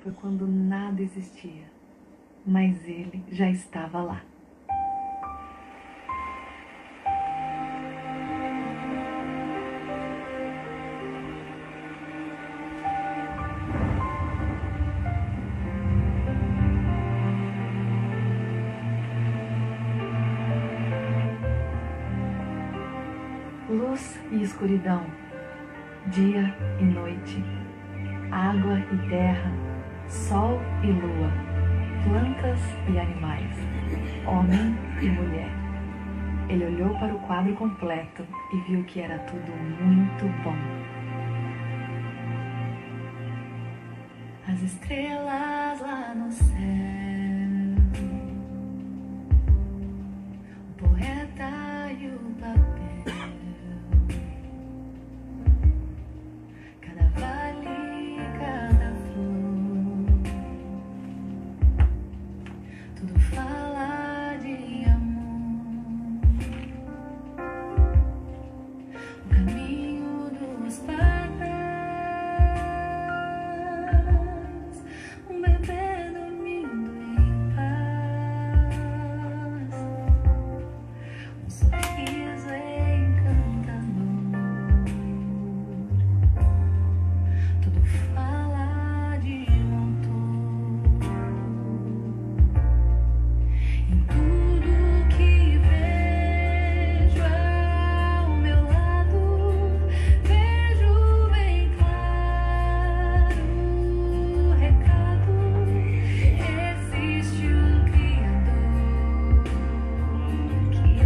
época quando nada existia, mas ele já estava lá. Luz e escuridão, dia e noite, água e terra, sol e lua, plantas e animais, homem e mulher. Ele olhou para o quadro completo e viu que era tudo muito bom. As estrelas lá no céu, o poeta e o papel, vale cada flor, tudo fala de amor, o caminho dos pardais, um bebê dormindo em paz, um sorriso encantador. Tudo fala de um autor. Em tudo que vejo ao meu lado, vejo bem claro o recado. Existe um Criador que é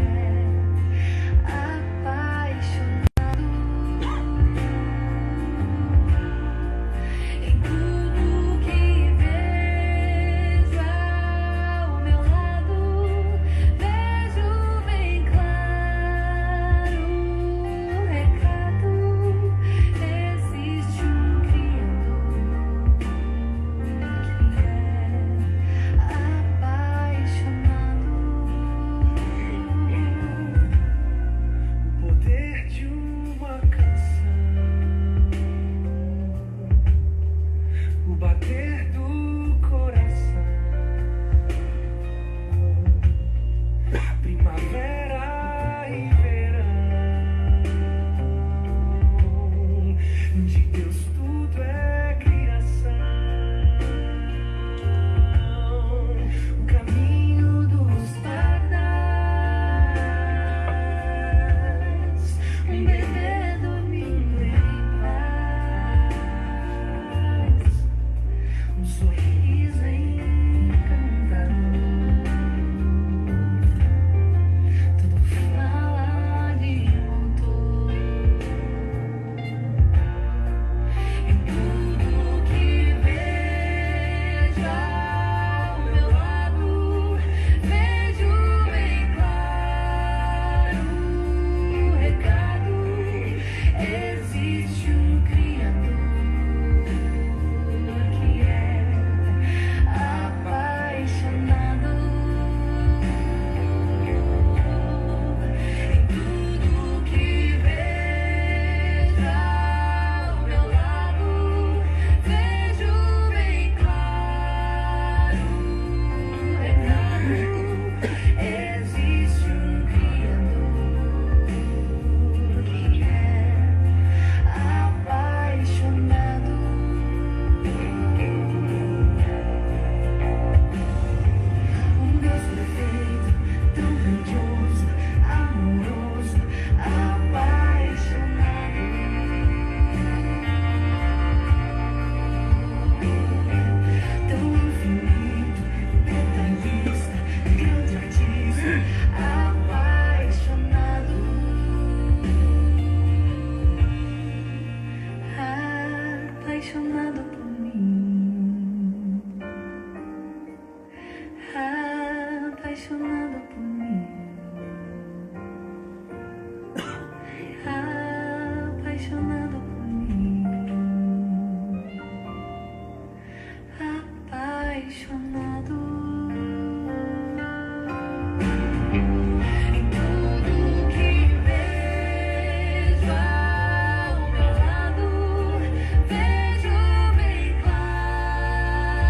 apaixonado. Em tudo que vejo ao meu lado, vejo bem claro o recado. Existe um Criador que é apaixonado. O poder de uma canção, o bater do coração, primavera e verão, de Deus tudo é criação, o caminho dos pardais, um bebê dormindo em paz, um sorriso encantador, tudo fala de um autor. Em tudo que vejo ao meu lado, vejo bem claro o recado. Existe um Criador que é apaixonado. Em tudo que vejo ao meu lado, vejo bem claro o recado. Existe um Criador que é apaixonado. Um Deus perfeito, tão grandioso, amoroso, apaixonado. Tão infinito, detalhista, grande artista, apaixonado. Apaixonado por mim, apaixonado por mim, apaixonado por mim, apaixonado. Em tudo que vejo ao meu lado, vejo bem claro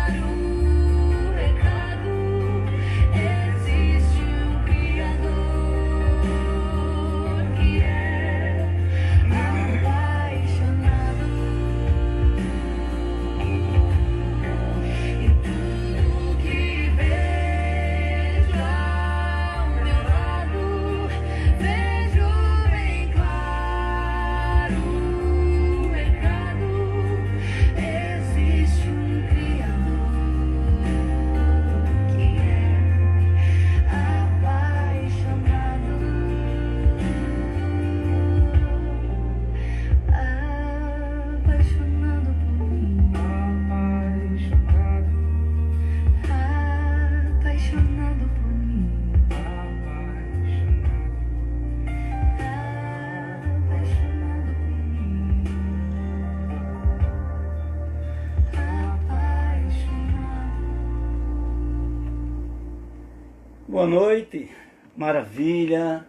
Boa noite, maravilha.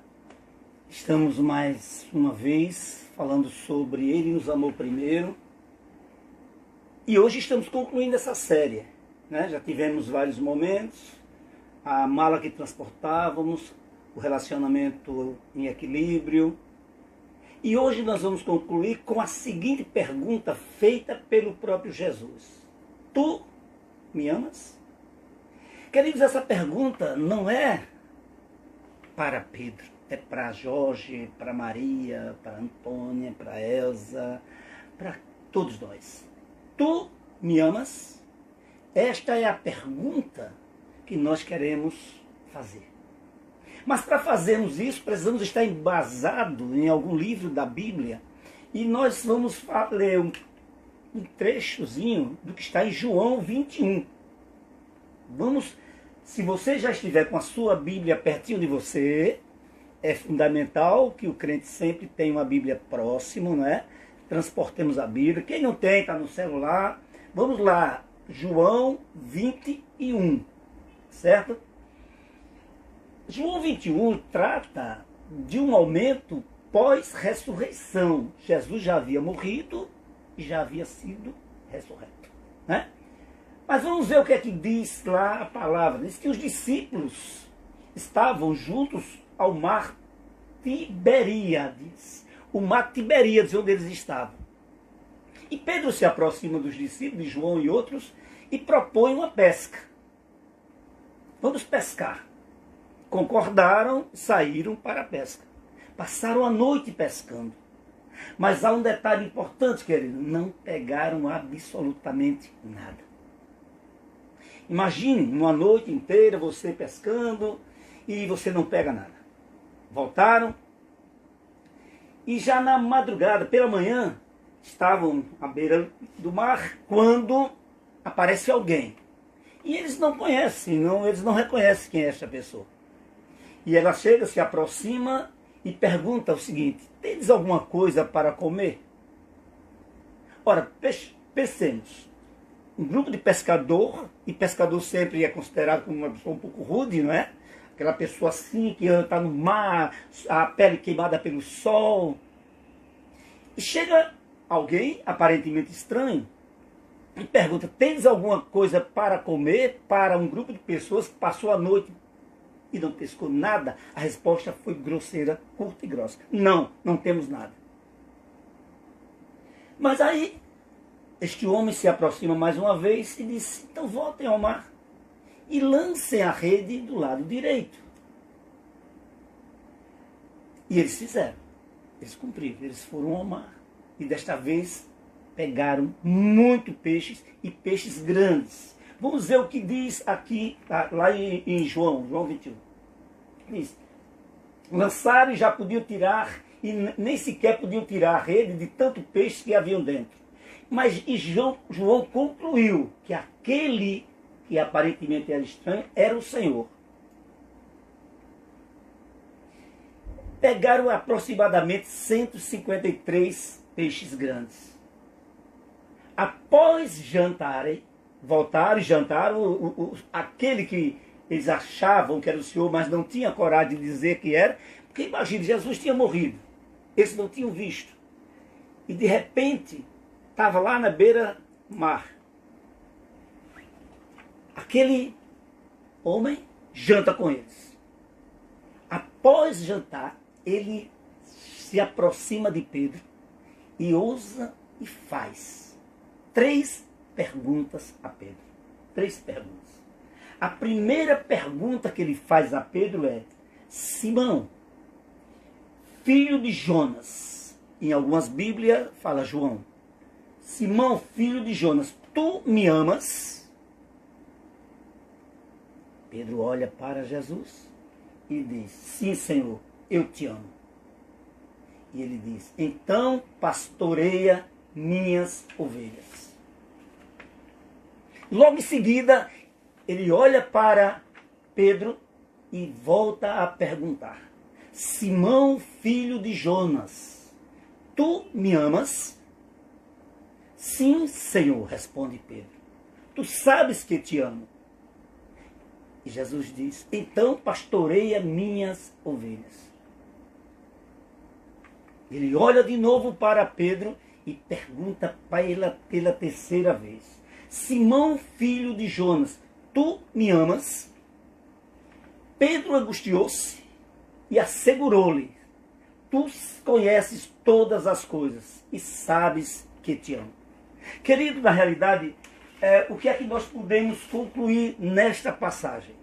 Estamos mais uma vez falando sobre Ele nos amou primeiro. E hoje estamos concluindo essa série, né? Já tivemos vários momentos, a mala que transportávamos, o relacionamento em equilíbrio. E hoje nós vamos concluir com a seguinte pergunta feita pelo próprio Jesus: Tu me amas? Queridos, essa pergunta não é para Pedro, é para Jorge, para Maria, para Antônia, para Elza, para todos nós. Tu me amas? Esta é a pergunta que nós queremos fazer. Mas para fazermos isso, precisamos estar embasados em algum livro da Bíblia. E nós vamos ler um trechozinho do que está em João 21. Se você já estiver com a sua Bíblia pertinho de você, é fundamental que o crente sempre tenha uma Bíblia próximo, não é? Transportemos a Bíblia. Quem não tem, está no celular. Vamos lá, João 21, certo? João 21 trata de um momento pós-ressurreição. Jesus já havia morrido e já havia sido ressurreto, né? Mas vamos ver o que é que diz lá a palavra. Diz que os discípulos estavam juntos ao mar Tiberíades. O mar Tiberíades, onde eles estavam. E Pedro se aproxima dos discípulos, de João e outros, e propõe uma pesca. Vamos pescar. Concordaram, saíram para a pesca. Passaram a noite pescando. Mas há um detalhe importante, querido. Não pegaram absolutamente nada. Imagine uma noite inteira você pescando e você não pega nada. Voltaram. E já na madrugada, pela manhã, estavam à beira do mar quando aparece alguém. E eles não conhecem, eles não reconhecem quem é esta pessoa. E ela chega, se aproxima e pergunta o seguinte: tendes alguma coisa para comer? Ora, pensemos, um grupo de pescador, e pescador sempre é considerado como uma pessoa um pouco rude, não é? Aquela pessoa assim que está no mar, a pele queimada pelo sol. E chega alguém, aparentemente estranho, e pergunta: tendes alguma coisa para comer para um grupo de pessoas que passou a noite e não pescou nada? A resposta foi grosseira, curta e grossa: não, não temos nada. Mas aí, este homem se aproxima mais uma vez e diz: então voltem ao mar e lancem a rede do lado direito. E eles fizeram, eles cumpriram, eles foram ao mar. E desta vez pegaram muito peixes, e peixes grandes. Vamos ver o que diz aqui, lá em João 21. Diz: lançaram e já podiam tirar, e nem sequer podiam tirar a rede de tanto peixe que haviam dentro. Mas João concluiu que aquele que aparentemente era estranho era o Senhor. Pegaram aproximadamente 153 peixes grandes. Após jantarem, voltaram e jantaram, aquele que eles achavam que era o Senhor, mas não tinha coragem de dizer que era, porque imagine, Jesus tinha morrido, eles não tinham visto. E de repente, estava lá na beira-mar. Aquele homem janta com eles. Após jantar, ele se aproxima de Pedro e ousa e faz 3 perguntas a Pedro. 3 perguntas. A primeira pergunta que ele faz a Pedro é: Simão, filho de Jonas. Em algumas Bíblias fala João. Simão, filho de Jonas, tu me amas? Pedro olha para Jesus e diz: sim, Senhor, eu te amo. E ele diz: então pastoreia minhas ovelhas. Logo em seguida, ele olha para Pedro e volta a perguntar: Simão, filho de Jonas, tu me amas? Sim, Senhor, responde Pedro. Tu sabes que te amo. E Jesus diz: então pastoreia minhas ovelhas. Ele olha de novo para Pedro e pergunta pela terceira vez: Simão, filho de Jonas, tu me amas? Pedro angustiou-se e assegurou-lhe: tu conheces todas as coisas e sabes que te amo. Querido, na realidade, o que é que nós podemos concluir nesta passagem?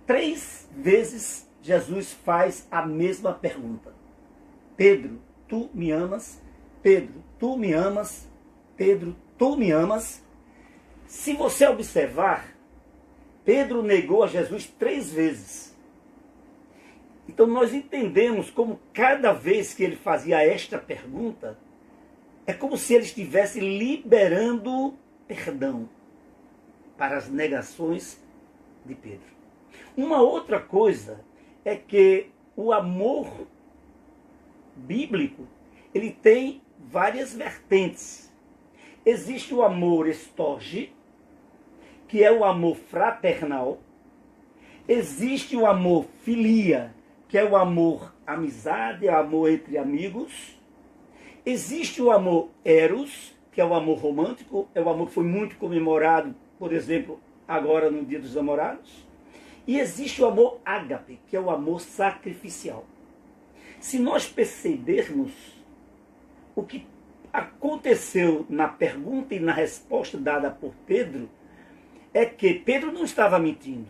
3 vezes Jesus faz a mesma pergunta. Pedro, tu me amas? Pedro, tu me amas? Pedro, tu me amas? Se você observar, Pedro negou a Jesus 3 vezes. Então nós entendemos como cada vez que ele fazia esta pergunta, é como se ele estivesse liberando perdão para as negações de Pedro. Uma outra coisa é que o amor bíblico, ele tem várias vertentes. Existe o amor estorge, que é o amor fraternal. Existe o amor filia, que é o amor amizade, é o amor entre amigos. Existe o amor eros, que é o amor romântico, é o amor que foi muito comemorado, por exemplo, agora no Dia dos Namorados. E existe o amor ágape, que é o amor sacrificial. Se nós percebermos o que aconteceu na pergunta e na resposta dada por Pedro, é que Pedro não estava mentindo.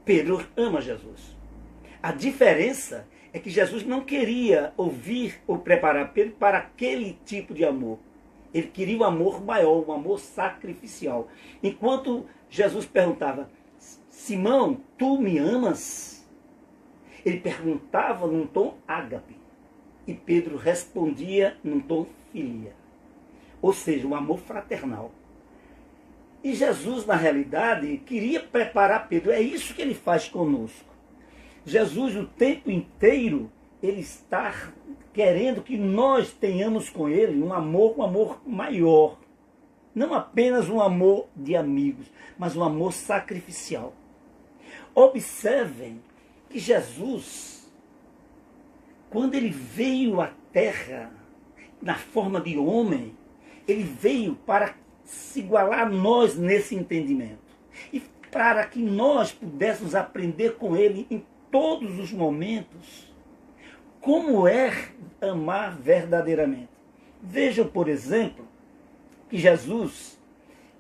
Pedro ama Jesus. A diferença é que Jesus não queria ouvir ou preparar Pedro para aquele tipo de amor. Ele queria um amor maior, um amor sacrificial. Enquanto Jesus perguntava: Simão, tu me amas? Ele perguntava num tom ágape. E Pedro respondia num tom filia. Ou seja, um amor fraternal. E Jesus, na realidade, queria preparar Pedro. É isso que ele faz conosco. Jesus, o tempo inteiro, ele está querendo que nós tenhamos com ele um amor maior. Não apenas um amor de amigos, mas um amor sacrificial. Observem que Jesus, quando ele veio à terra na forma de homem, ele veio para se igualar a nós nesse entendimento. E para que nós pudéssemos aprender com ele em todos os momentos como é amar verdadeiramente. Vejam, por exemplo, que Jesus,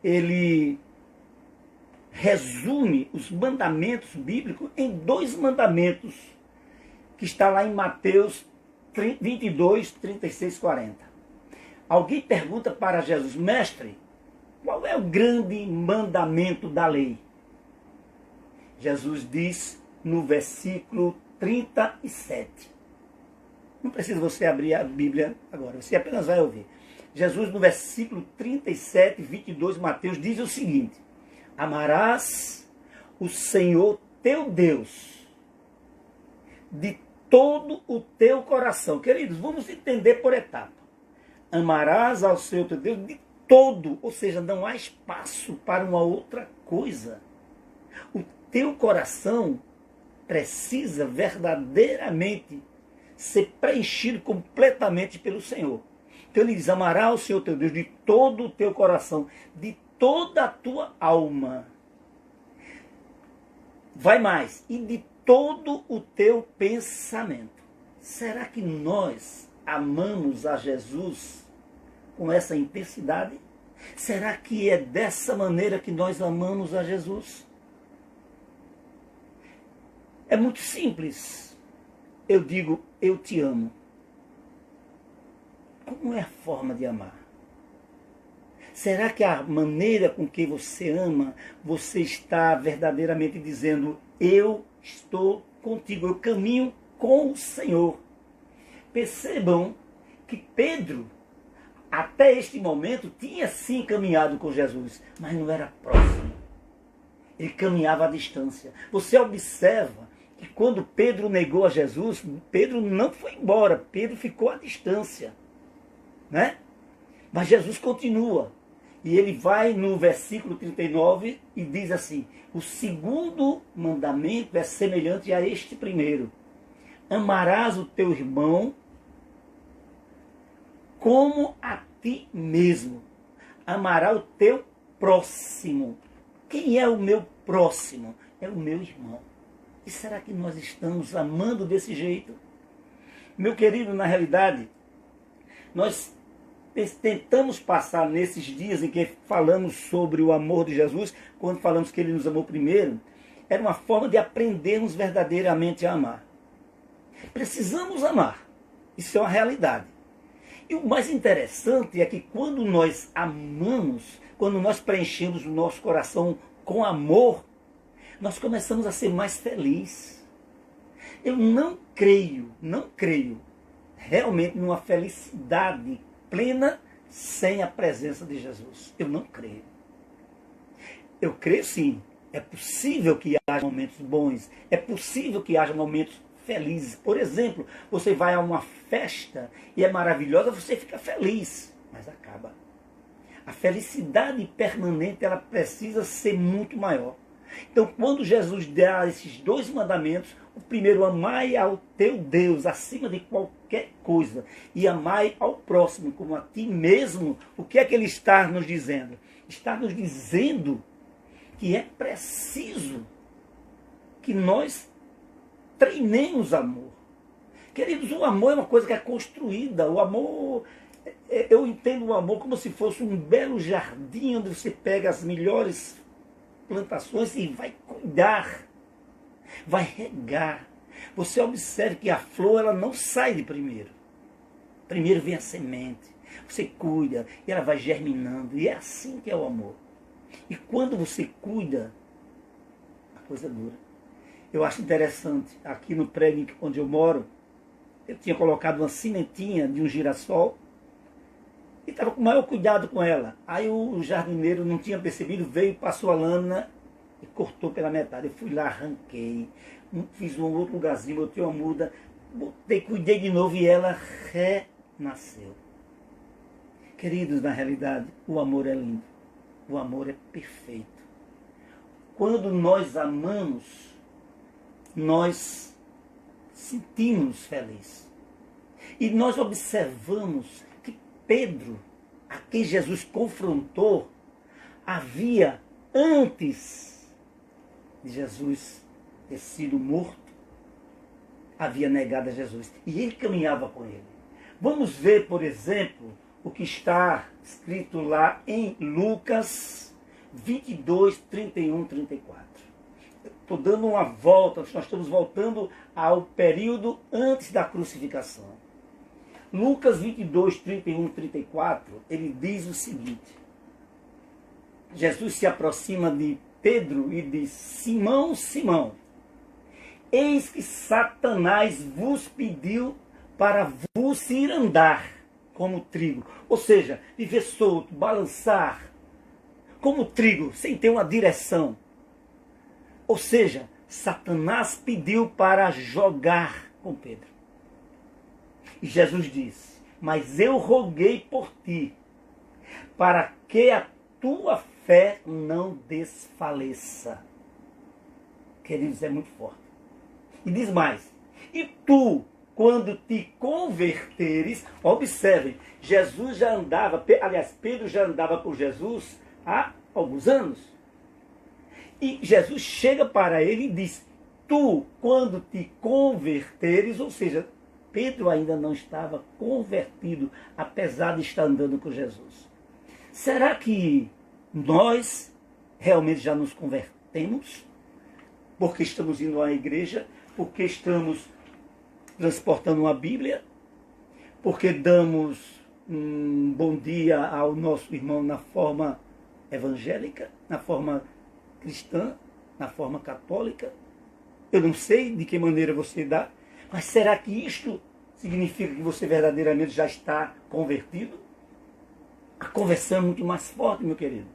ele resume os mandamentos bíblicos em 2 mandamentos, que está lá em Mateus 22, 36, 40. Alguém pergunta para Jesus: mestre, qual é o grande mandamento da lei? Jesus diz no versículo 37. Não precisa você abrir a Bíblia agora, você apenas vai ouvir. Jesus, no versículo 37, 22, Mateus, diz o seguinte: amarás o Senhor teu Deus de todo o teu coração. Queridos, vamos entender por etapa. Amarás ao Senhor teu Deus de todo, ou seja, não há espaço para uma outra coisa. O teu coração precisa verdadeiramente ser preenchido completamente pelo Senhor. Então ele diz: amarás o Senhor teu Deus de todo o teu coração, de toda a tua alma. Vai mais, e de todo o teu pensamento. Será que nós amamos a Jesus com essa intensidade? Será que é dessa maneira que nós amamos a Jesus? É muito simples. Eu digo: eu te amo. Como é a forma de amar? Será que a maneira com que você ama, você está verdadeiramente dizendo: eu estou contigo, eu caminho com o Senhor? Percebam que Pedro, até este momento, tinha sim caminhado com Jesus, mas não era próximo. Ele caminhava à distância. Você observa que quando Pedro negou a Jesus, Pedro não foi embora, Pedro ficou à distância, né? Mas Jesus continua. E ele vai no versículo 39 e diz assim: o segundo mandamento é semelhante a este primeiro. Amarás o teu irmão como a ti mesmo. Amará o teu próximo. Quem é o meu próximo? É o meu irmão. E será que nós estamos amando desse jeito? Meu querido, na realidade, nós tentamos passar nesses dias em que falamos sobre o amor de Jesus, quando falamos que ele nos amou primeiro, era uma forma de aprendermos verdadeiramente a amar. Precisamos amar. Isso é uma realidade. E o mais interessante é que quando nós amamos, quando nós preenchemos o nosso coração com amor, nós começamos a ser mais felizes. Eu não creio realmente numa felicidade plena sem a presença de Jesus. Eu não creio. Eu creio sim. É possível que haja momentos bons. É possível que haja momentos felizes. Por exemplo, você vai a uma festa e é maravilhosa, você fica feliz, mas acaba. A felicidade permanente, ela precisa ser muito maior. Então, quando Jesus dá esses dois mandamentos, o primeiro, amai ao teu Deus acima de qualquer coisa, e amai ao próximo como a ti mesmo, o que é que ele está nos dizendo? Está nos dizendo que é preciso que nós treinemos amor. Queridos, o amor é uma coisa que é construída. O amor, eu entendo o amor como se fosse um belo jardim onde você pega as melhores plantações e vai cuidar, vai regar. Você observe que a flor, ela não sai de primeiro. Primeiro vem a semente. Você cuida e ela vai germinando. E é assim que é o amor. E quando você cuida, a coisa dura. Eu acho interessante, aqui no prédio onde eu moro, eu tinha colocado uma sementinha de um girassol e estava com o maior cuidado com ela. Aí o jardineiro não tinha percebido, veio, passou a lâmina e cortou pela metade. Eu fui lá, arranquei, fiz um outro lugarzinho, botei uma muda, cuidei de novo e ela renasceu. Queridos, na realidade, o amor é lindo. O amor é perfeito. Quando nós amamos, nós sentimos felizes. E nós observamos que Pedro, a quem Jesus confrontou, havia, antes de Jesus ter sido morto, havia negado a Jesus. E ele caminhava com ele. Vamos ver, por exemplo, o que está escrito lá em Lucas 22, 31, 34. Estou dando uma volta, nós estamos voltando ao período antes da crucificação. Lucas 22, 31, 34, ele diz o seguinte: Jesus se aproxima de Pedro e diz: Simão, Simão, eis que Satanás vos pediu para vos ir andar como trigo. Ou seja, viver solto, balançar, como trigo, sem ter uma direção. Ou seja, Satanás pediu para jogar com Pedro. E Jesus disse: mas eu roguei por ti, para que a tua fé não desfaleça. Queridos, é muito forte. E diz mais: e tu, quando te converteres, observem, Jesus já andava, aliás, Pedro já andava com Jesus há alguns anos. E Jesus chega para ele e diz: tu, quando te converteres, ou seja, Pedro ainda não estava convertido, apesar de estar andando com Jesus. Será que nós realmente já nos convertemos? Porque estamos indo à igreja? Porque estamos transportando uma Bíblia? Porque damos um bom dia ao nosso irmão na forma evangélica, na forma cristã, na forma católica? Eu não sei de que maneira você dá, mas será que isto significa que você verdadeiramente já está convertido? A conversão é muito mais forte, meu querido.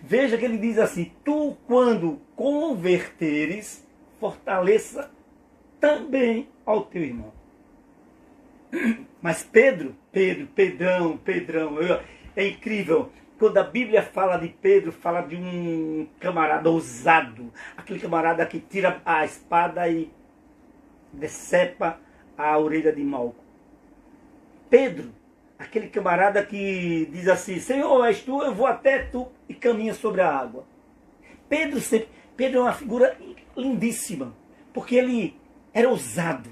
Veja que ele diz assim: tu, quando converteres, fortaleça também ao teu irmão. Mas Pedrão, é incrível. quando a Bíblia fala de Pedro, fala de um camarada ousado, aquele camarada que tira a espada e decepa a orelha de Malco. Pedro, aquele camarada que diz assim, Senhor, és tu, eu vou até tu, e caminha sobre a água. Pedro é uma figura lindíssima, porque ele era ousado.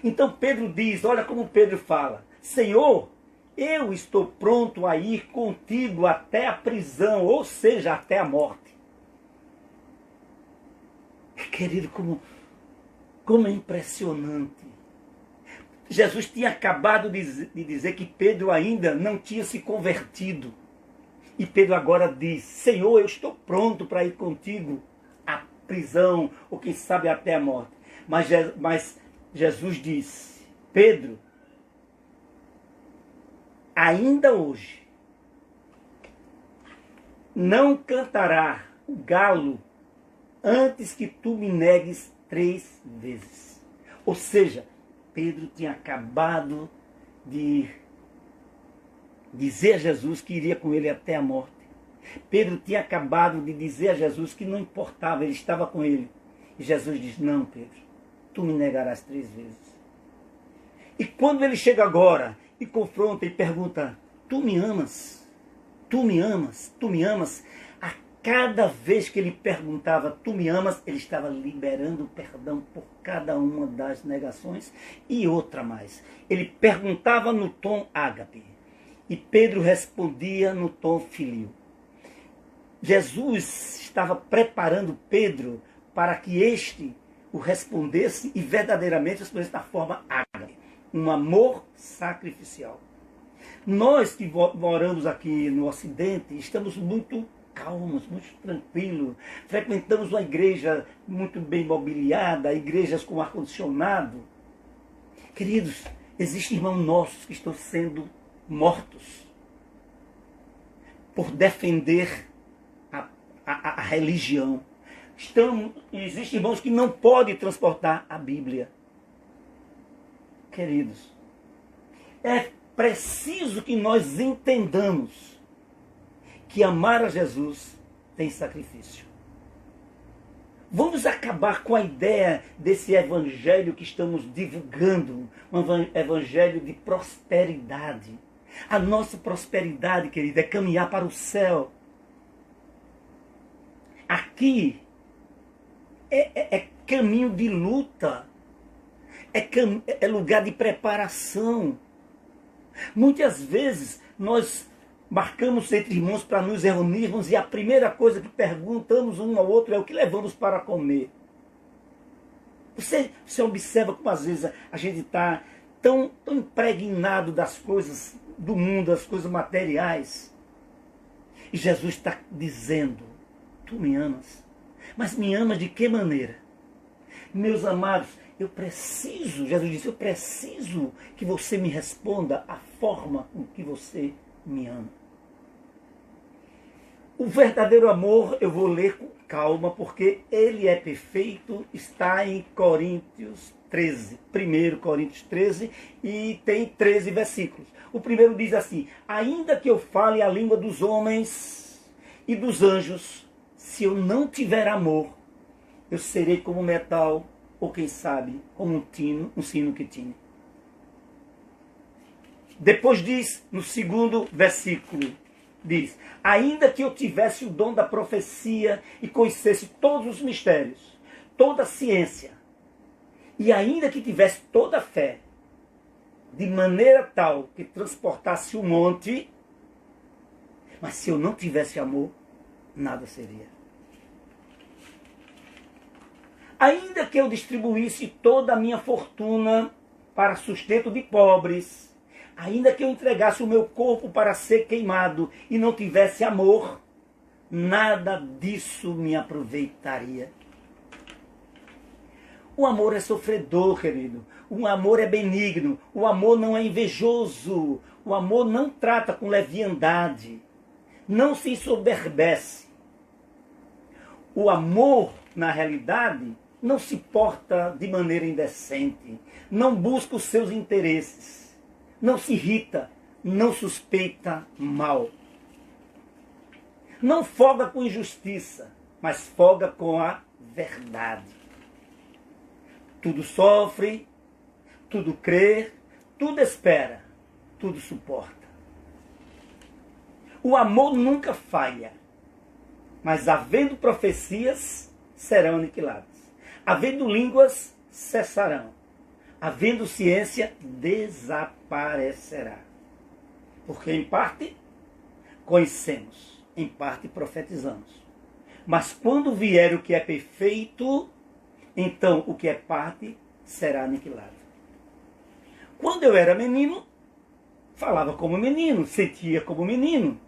Então Pedro diz, olha como Pedro fala, Senhor, eu estou pronto a ir contigo até a prisão, ou seja, até a morte. Querido, como é impressionante. Jesus tinha acabado de dizer que Pedro ainda não tinha se convertido. E Pedro agora diz, Senhor, eu estou pronto para ir contigo à prisão, ou quem sabe até a morte. Mas Jesus diz, Pedro, ainda hoje não cantará o galo antes que tu me negues 3 vezes. Ou seja, Pedro tinha acabado de dizer a Jesus que iria com ele até a morte. Pedro tinha acabado de dizer a Jesus que não importava, ele estava com ele. E Jesus diz, não, Pedro, tu me negarás 3 vezes. E quando ele chega agora e confronta e pergunta, tu me amas? Tu me amas? Tu me amas? A cada vez que ele perguntava, tu me amas, ele estava liberando perdão por cada uma das negações. E outra mais, ele perguntava no tom ágape, e Pedro respondia no tom filio. Jesus estava preparando Pedro para que este o respondesse e verdadeiramente respondesse da forma ágape. Um amor sacrificial. Nós que moramos aqui no Ocidente, estamos muito calmos, muito tranquilos. Frequentamos uma igreja muito bem mobiliada, igrejas com ar-condicionado. Queridos, existem irmãos nossos que estão sendo mortos por defender a religião. Existem irmãos que não podem transportar a Bíblia. Queridos, é preciso que nós entendamos que amar a Jesus tem sacrifício. Vamos acabar com a ideia desse evangelho que estamos divulgando, um evangelho de prosperidade. A nossa prosperidade, querida, é caminhar para o céu. Aqui é caminho de luta. É lugar de preparação. Muitas vezes nós marcamos entre irmãos para nos reunirmos e a primeira coisa que perguntamos um ao outro é o que levamos para comer. Você observa como às vezes a gente está tão impregnado das coisas do mundo, das coisas materiais. E Jesus está dizendo, tu me amas. Mas me amas de que maneira? Meus amados, Jesus disse, eu preciso que você me responda a forma com que você me ama. O verdadeiro amor, eu vou ler com calma, porque ele é perfeito, está em Coríntios 13, 1 Coríntios 13, e tem 13 versículos. O primeiro diz assim, ainda que eu fale a língua dos homens e dos anjos, se eu não tiver amor, eu serei como metal, ou quem sabe, como um sino que tine. Depois diz, no segundo versículo, diz, ainda que eu tivesse o dom da profecia e conhecesse todos os mistérios, toda a ciência, e ainda que tivesse toda a fé, de maneira tal que transportasse o monte, mas se eu não tivesse amor, nada seria. Ainda que eu distribuísse toda a minha fortuna para sustento de pobres, ainda que eu entregasse o meu corpo para ser queimado e não tivesse amor, nada disso me aproveitaria. O amor é sofredor, querido. O amor é benigno. O amor não é invejoso. O amor não trata com leviandade. Não se ensoberbece. O amor, na realidade, não se porta de maneira indecente. Não busca os seus interesses. Não se irrita. Não suspeita mal. Não folga com injustiça, mas folga com a verdade. Tudo sofre, tudo crê, tudo espera, tudo suporta. O amor nunca falha, mas havendo profecias, serão aniquiladas. Havendo línguas, cessarão. Havendo ciência, desaparecerá. Porque em parte conhecemos, em parte profetizamos. Mas quando vier o que é perfeito, então o que é parte será aniquilado. Quando eu era menino, falava como menino, sentia como menino,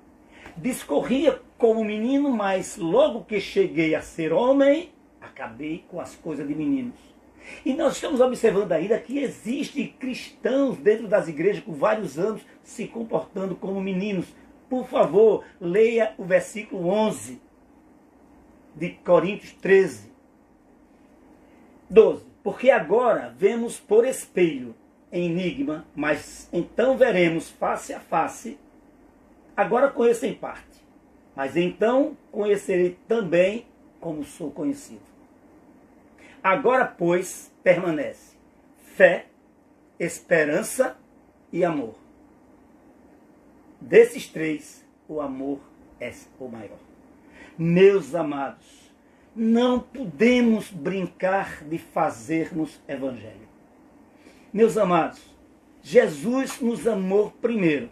discorria como menino, mas logo que cheguei a ser homem, acabei com as coisas de meninos. E nós estamos observando ainda que existem cristãos dentro das igrejas com vários anos se comportando como meninos. Por favor, leia o versículo 11 de Coríntios 13. 12. Porque agora vemos por espelho, em enigma, mas então veremos face a face. Agora conheço em parte, mas então conhecerei também como sou conhecido. Agora, pois, permanece fé, esperança e amor. Desses três, o amor é o maior. Meus amados, não podemos brincar de fazermos evangelho. Meus amados, Jesus nos amou primeiro.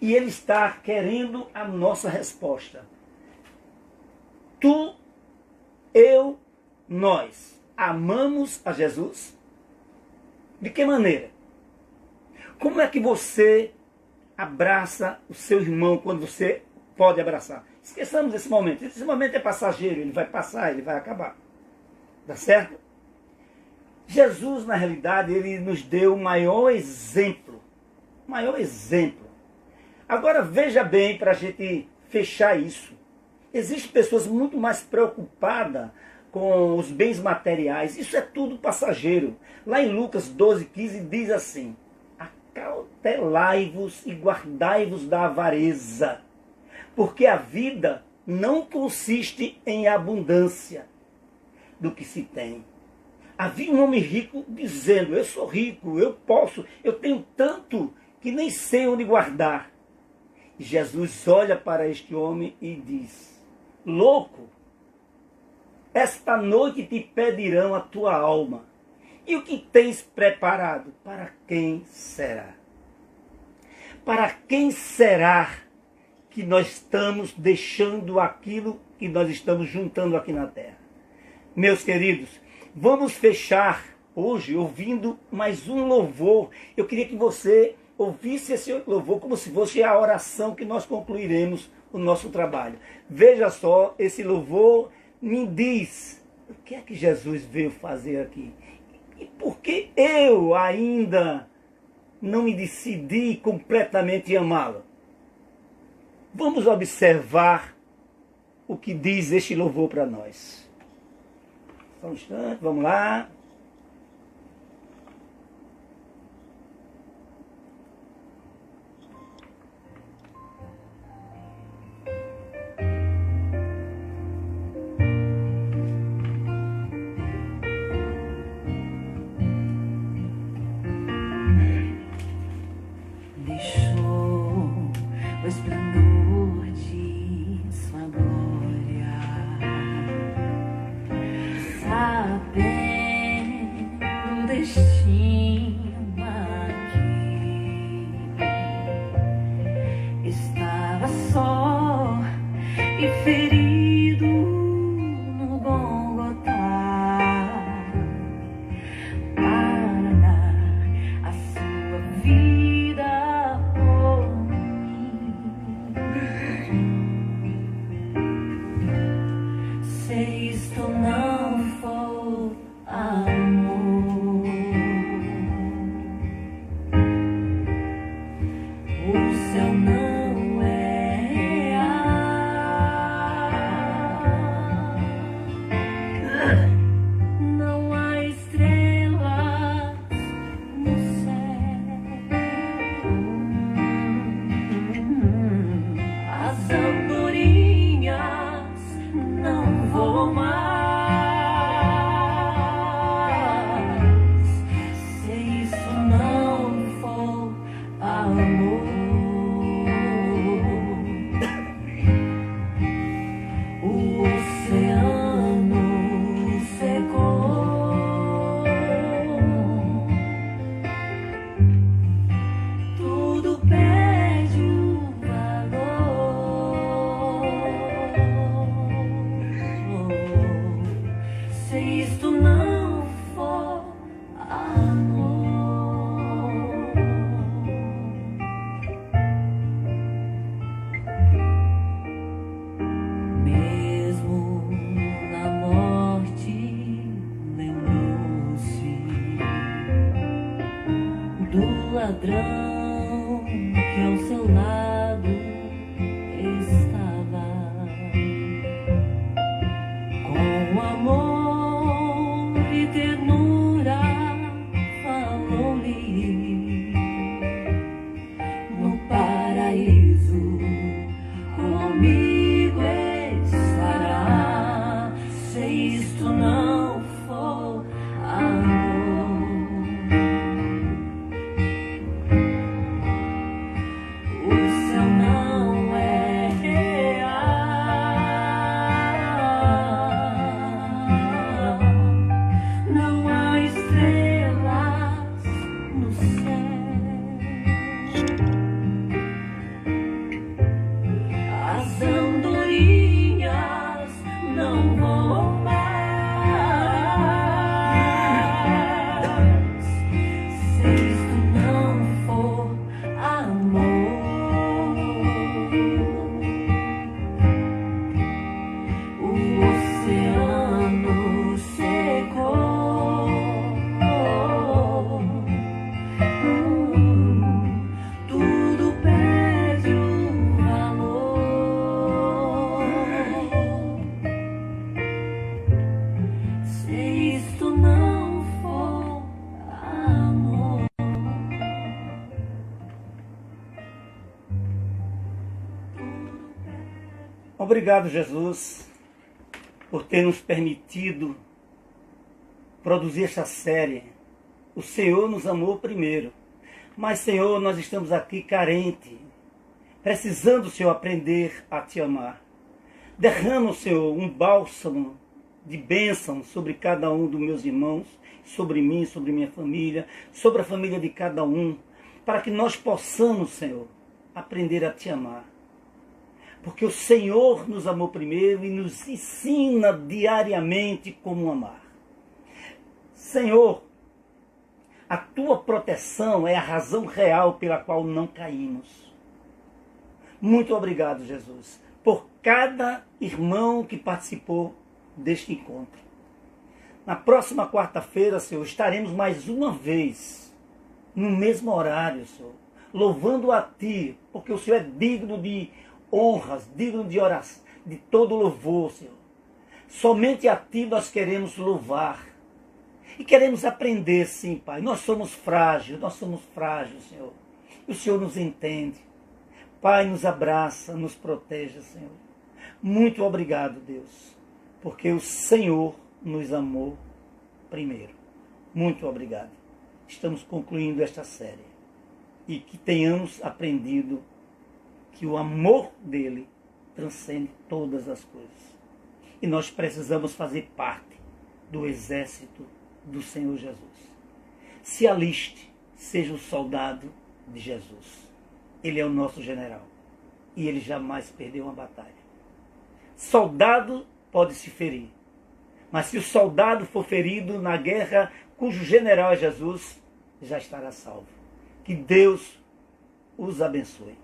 E Ele está querendo a nossa resposta. Tu, eu, nós amamos a Jesus? De que maneira? Como é que você abraça o seu irmão quando você pode abraçar? Esqueçamos esse momento. Esse momento é passageiro, ele vai passar, ele vai acabar. Tá certo? Jesus, na realidade, ele nos deu o maior exemplo. O maior exemplo. Agora, veja bem, para a gente fechar isso. Existem pessoas muito mais preocupadas com os bens materiais. Isso é tudo passageiro. Lá em Lucas 12:15 diz assim: acautelai-vos e guardai-vos da avareza, porque a vida não consiste em abundância do que se tem. Havia um homem rico dizendo: eu sou rico, eu posso, eu tenho tanto que nem sei onde guardar. E Jesus olha para este homem e diz: louco, esta noite te pedirão a tua alma. E o que tens preparado? Para quem será? Para quem será que nós estamos deixando aquilo que nós estamos juntando aqui na terra? Meus queridos, vamos fechar hoje ouvindo mais um louvor. Eu queria que você ouvisse esse louvor como se fosse a oração que nós concluiremos o nosso trabalho. Veja só, esse louvor me diz o que é que Jesus veio fazer aqui. E por que eu ainda não me decidi completamente amá-lo? Vamos observar o que diz este louvor para nós. Só um instante, vamos lá. O esplendor de sua glória, sabendo o destino aqui, estava só e ferido no Gólgota, para dar a sua vida. Se isto não for amor, o céu não é real. Não há estrelas no céu, as andorinhas obrigado, Jesus, por ter nos permitido produzir esta série. O Senhor nos amou primeiro. Mas, Senhor, nós estamos aqui carentes, precisando, Senhor, aprender a te amar. Derrama, Senhor, um bálsamo de bênção sobre cada um dos meus irmãos, sobre mim, sobre minha família, sobre a família de cada um, para que nós possamos, Senhor, aprender a te amar. Porque o Senhor nos amou primeiro e nos ensina diariamente como amar. Senhor, a tua proteção é a razão real pela qual não caímos. Muito obrigado, Jesus, por cada irmão que participou deste encontro. Na próxima quarta-feira, Senhor, estaremos mais uma vez no mesmo horário, Senhor, louvando a Ti, porque o Senhor é digno de honras, digno de oração, de todo louvor, Senhor. Somente a Ti nós queremos louvar. E queremos aprender, sim, Pai. Nós somos frágeis, Senhor. E o Senhor nos entende. Pai, nos abraça, nos proteja, Senhor. Muito obrigado, Deus, porque o Senhor nos amou primeiro. Muito obrigado. Estamos concluindo esta série. E que tenhamos aprendido que o amor dele transcende todas as coisas. E nós precisamos fazer parte do exército do Senhor Jesus. Se aliste, seja o soldado de Jesus. Ele é o nosso general. E ele jamais perdeu uma batalha. Soldado pode se ferir. Mas se o soldado for ferido na guerra cujo general é Jesus, já estará salvo. Que Deus os abençoe.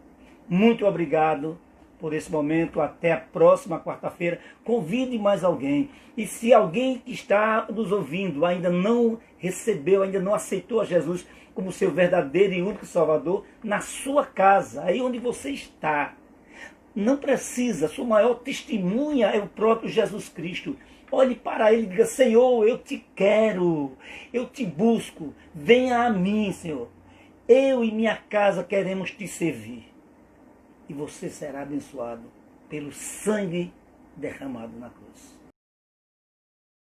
Muito obrigado por esse momento. Até a próxima quarta-feira. Convide mais alguém. E se alguém que está nos ouvindo ainda não recebeu, ainda não aceitou a Jesus como seu verdadeiro e único Salvador, na sua casa, aí onde você está, não precisa, sua maior testemunha é o próprio Jesus Cristo. Olhe para ele e diga: Senhor, eu te quero, eu te busco, venha a mim, Senhor. Eu e minha casa queremos te servir. E você será abençoado pelo sangue derramado na cruz.